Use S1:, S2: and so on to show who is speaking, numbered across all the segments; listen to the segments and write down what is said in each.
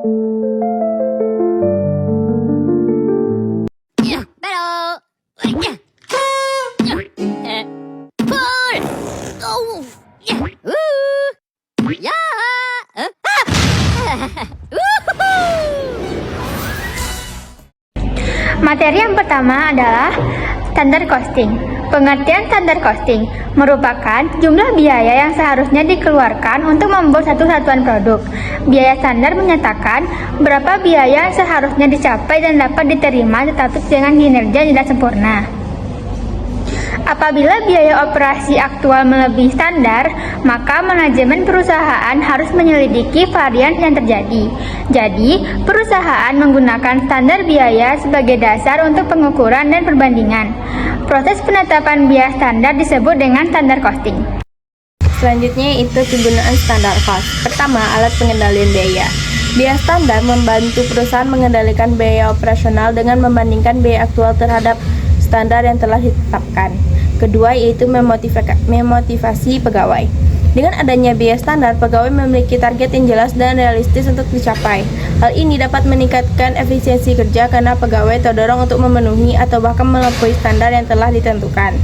S1: Materi yang pertama adalah standar costing. Pengertian standar costing merupakan jumlah biaya yang seharusnya dikeluarkan untuk membuat satu satuan produk. Biaya standar menyatakan berapa biaya yang seharusnya dicapai dan dapat diterima tetapi dengan kinerja tidak sempurna. Apabila biaya operasi aktual melebihi standar, maka manajemen perusahaan harus menyelidiki varian yang terjadi. Jadi, perusahaan menggunakan standar biaya sebagai dasar untuk pengukuran dan perbandingan. Proses penetapan biaya standar disebut dengan standar costing.
S2: Selanjutnya yaitu kegunaan standar cost. Pertama, alat pengendalian biaya. Biaya standar membantu perusahaan mengendalikan biaya operasional dengan membandingkan biaya aktual terhadap standar yang telah ditetapkan. Kedua yaitu memotivasi pegawai. Dengan adanya biaya standar, pegawai memiliki target yang jelas dan realistis untuk dicapai. Hal ini dapat meningkatkan efisiensi kerja karena pegawai terdorong untuk memenuhi atau bahkan melampaui standar yang telah ditentukan.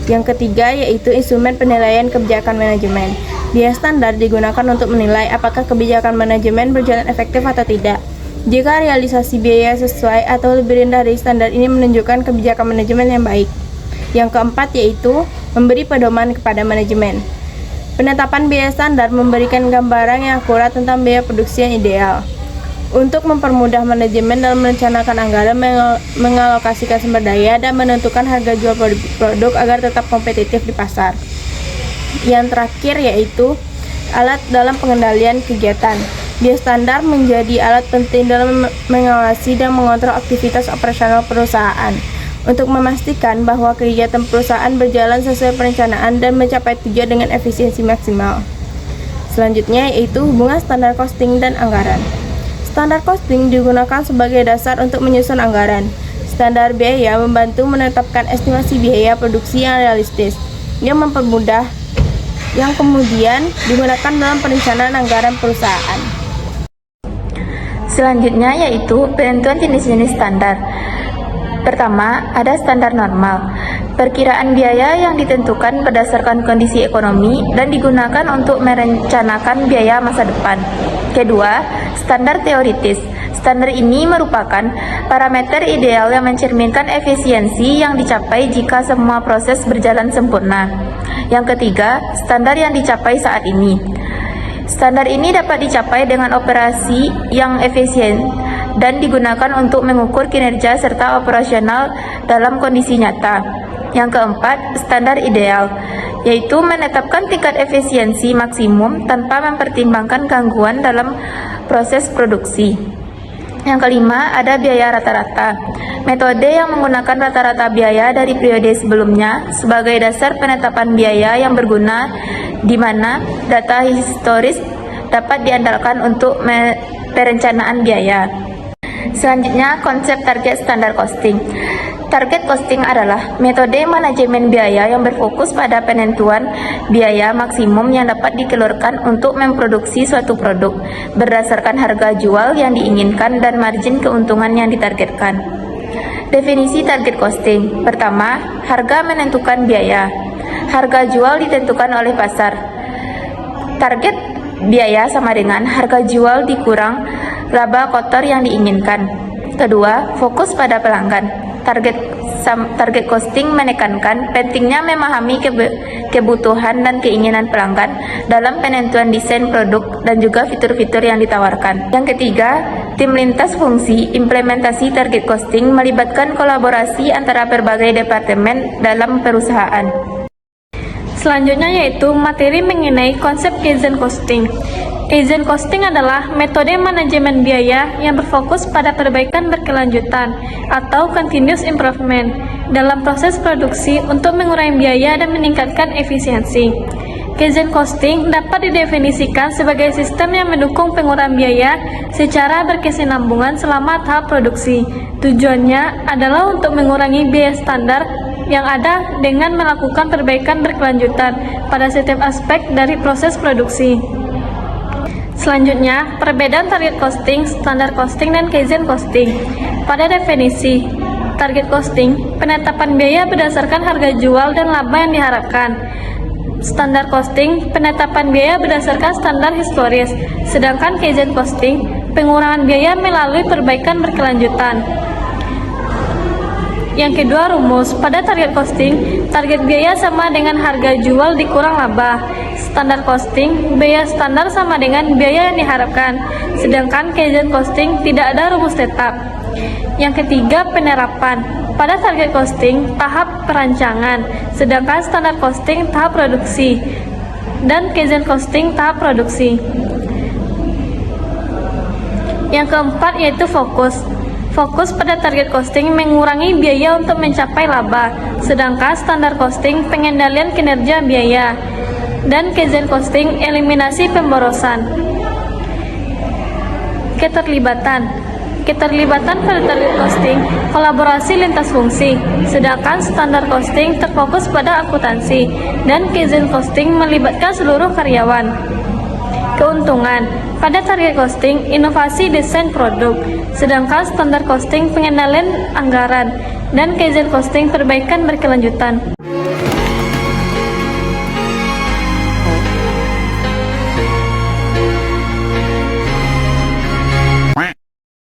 S2: Yang ketiga yaitu instrumen penilaian kebijakan manajemen. Biaya standar digunakan untuk menilai apakah kebijakan manajemen berjalan efektif atau tidak. Jika realisasi biaya sesuai atau lebih rendah dari standar, ini menunjukkan kebijakan manajemen yang baik. Yang keempat yaitu memberi pedoman kepada manajemen. Penetapan biaya standar memberikan gambaran yang akurat tentang biaya produksi yang ideal. Untuk mempermudah manajemen dalam merencanakan anggaran, mengalokasikan sumber daya, dan menentukan harga jual produk agar tetap kompetitif di pasar. Yang terakhir yaitu alat dalam pengendalian kegiatan. Biaya standar menjadi alat penting dalam mengawasi dan mengontrol aktivitas operasional perusahaan untuk memastikan bahwa kegiatan perusahaan berjalan sesuai perencanaan dan mencapai tujuan dengan efisiensi maksimal. Selanjutnya yaitu hubungan standar costing dan anggaran. Standar costing digunakan sebagai dasar untuk menyusun anggaran. Standar biaya membantu menetapkan estimasi biaya produksi yang realistis, yang mempermudah, yang kemudian digunakan dalam perencanaan anggaran perusahaan.
S1: Selanjutnya yaitu penentuan jenis-jenis standar. Pertama, ada standar normal. Perkiraan biaya yang ditentukan berdasarkan kondisi ekonomi dan digunakan untuk merencanakan biaya masa depan. Kedua, standar teoritis. Standar ini merupakan parameter ideal yang mencerminkan efisiensi yang dicapai jika semua proses berjalan sempurna. Yang ketiga, standar yang dicapai saat ini. Standar ini dapat dicapai dengan operasi yang efisien dan digunakan untuk mengukur kinerja serta operasional dalam kondisi nyata. Yang keempat, standar ideal, yaitu menetapkan tingkat efisiensi maksimum tanpa mempertimbangkan gangguan dalam proses produksi. Yang kelima, ada biaya rata-rata. Metode yang menggunakan rata-rata biaya dari periode sebelumnya sebagai dasar penetapan biaya yang berguna, di mana data historis dapat diandalkan untuk perencanaan biaya. Selanjutnya, konsep target standar costing. Target costing adalah metode manajemen biaya yang berfokus pada penentuan biaya maksimum yang dapat dikeluarkan untuk memproduksi suatu produk berdasarkan harga jual yang diinginkan dan margin keuntungan yang ditargetkan. Definisi target costing. Pertama, harga menentukan biaya. Harga jual ditentukan oleh pasar. Target biaya sama dengan harga jual dikurang laba kotor yang diinginkan. Kedua, fokus pada pelanggan. Target costing menekankan pentingnya memahami kebutuhan dan keinginan pelanggan dalam penentuan desain produk dan juga fitur-fitur yang ditawarkan. Yang ketiga, tim lintas fungsi implementasi target costing melibatkan kolaborasi antara berbagai departemen dalam perusahaan.
S3: Selanjutnya yaitu materi mengenai konsep Kaizen costing. Kaizen costing adalah metode manajemen biaya yang berfokus pada perbaikan berkelanjutan atau continuous improvement dalam proses produksi untuk mengurangi biaya dan meningkatkan efisiensi. Kaizen costing dapat didefinisikan sebagai sistem yang mendukung pengurangan biaya secara berkesinambungan selama tahap produksi. Tujuannya adalah untuk mengurangi biaya standar yang ada dengan melakukan perbaikan berkelanjutan pada setiap aspek dari proses produksi. Selanjutnya, perbedaan target costing, standar costing, dan Kaizen costing. Pada definisi target costing, penetapan biaya berdasarkan harga jual dan laba yang diharapkan. Standar costing, penetapan biaya berdasarkan standar historis, sedangkan Kaizen costing, pengurangan biaya melalui perbaikan berkelanjutan. Yang kedua, rumus. Pada target costing, target biaya sama dengan harga jual dikurang laba. Standar costing, biaya standar sama dengan biaya yang diharapkan, sedangkan Kaizen costing tidak ada rumus tetap. Yang ketiga, penerapan. Pada target costing, tahap perancangan, sedangkan standar costing tahap produksi, dan Kaizen costing tahap produksi. Yang keempat yaitu fokus. Fokus pada target costing mengurangi biaya untuk mencapai laba, sedangkan standar costing pengendalian kinerja biaya, dan Kaizen costing eliminasi pemborosan. Keterlibatan pada target costing kolaborasi lintas fungsi, sedangkan standar costing terfokus pada akuntansi, dan Kaizen costing melibatkan seluruh karyawan. Keuntungan pada target costing inovasi desain produk, sedangkan standar costing pengendalian anggaran, dan Kaizen costing perbaikan berkelanjutan.